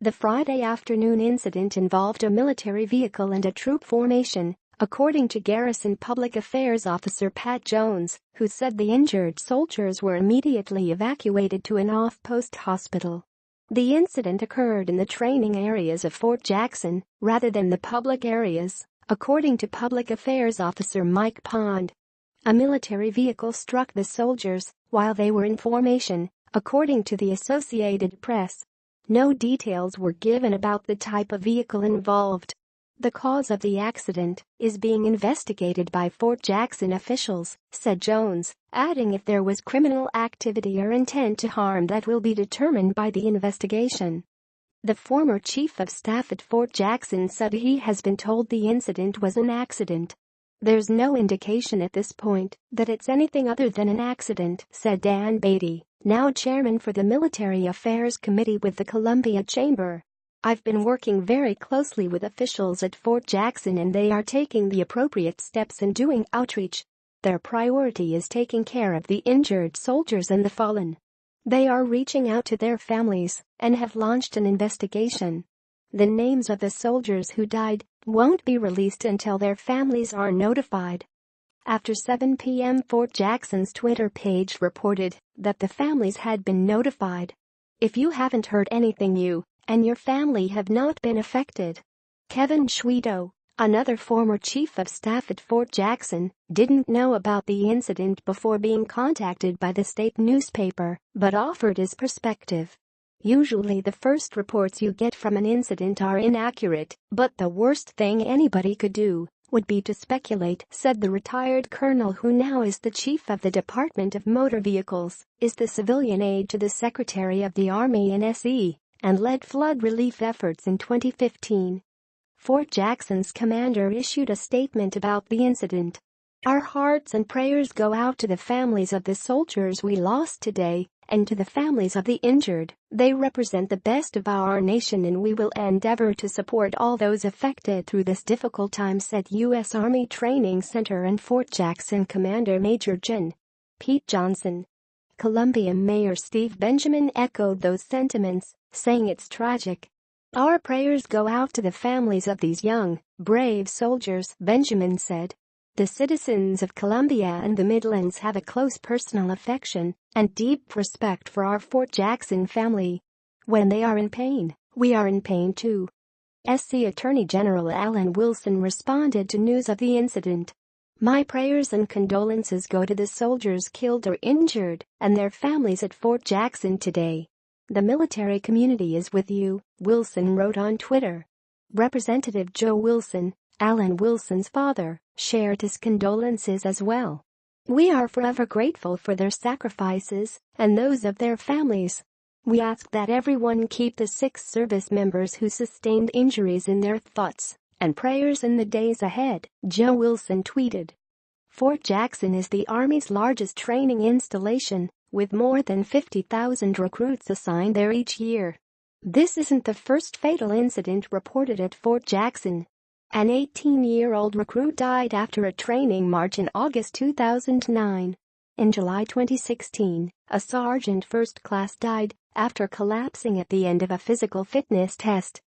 The Friday afternoon incident involved a military vehicle and a troop formation, according to Garrison Public Affairs Officer Pat Jones, who said the injured soldiers were immediately evacuated to an off-post hospital. The incident occurred in the training areas of Fort Jackson rather than the public areas, according to Public Affairs Officer Mike Pond. A military vehicle struck the soldiers while they were in formation, according to the Associated Press. No details were given about the type of vehicle involved. The cause of the accident is being investigated by Fort Jackson officials, said Jones, adding if there was criminal activity or intent to harm that will be determined by the investigation. The former chief of staff at Fort Jackson said he has been told the incident was an accident. There's no indication at this point that it's anything other than an accident, said Dan Beatty, now chairman for the Military Affairs Committee with the Columbia Chamber. I've been working very closely with officials at Fort Jackson and they are taking the appropriate steps in doing outreach. Their priority is taking care of the injured soldiers and the fallen. They are reaching out to their families and have launched an investigation. The names of the soldiers who died won't be released until their families are notified. After 7 p.m. Fort Jackson's Twitter page reported that the families had been notified. If you haven't heard anything, you and your family have not been affected. Kevin Schwedo, another former chief of staff at Fort Jackson, didn't know about the incident before being contacted by the state newspaper, but offered his perspective. Usually the first reports you get from an incident are inaccurate, but the worst thing anybody could do would be to speculate, said the retired colonel who now is the chief of the Department of Motor Vehicles, is the civilian aide to the Secretary of the Army in SE, and led flood relief efforts in 2015. Fort Jackson's commander issued a statement about the incident. Our hearts and prayers go out to the families of the soldiers we lost today and to the families of the injured. They represent the best of our nation and we will endeavor to support all those affected through this difficult time, said U.S. Army Training Center and Fort Jackson Commander Major Gen. Pete Johnson. Columbia Mayor Steve Benjamin echoed those sentiments, saying it's tragic. Our prayers go out to the families of these young, brave soldiers, Benjamin said. The citizens of Columbia and the Midlands have a close personal affection and deep respect for our Fort Jackson family. When they are in pain, we are in pain too. SC Attorney General Alan Wilson responded to news of the incident. My prayers and condolences go to the soldiers killed or injured and their families at Fort Jackson today. The military community is with you, Wilson wrote on Twitter. Representative Joe Wilson, Alan Wilson's father, shared his condolences as well. We are forever grateful for their sacrifices and those of their families. We ask that everyone keep the 6 service members who sustained injuries in their thoughts and prayers in the days ahead, Joe Wilson tweeted. Fort Jackson is the Army's largest training installation, with more than 50,000 recruits assigned there each year. This isn't the first fatal incident reported at Fort Jackson. An 18-year-old recruit died after a training march in August 2009. In July 2016, a sergeant first class died after collapsing at the end of a physical fitness test.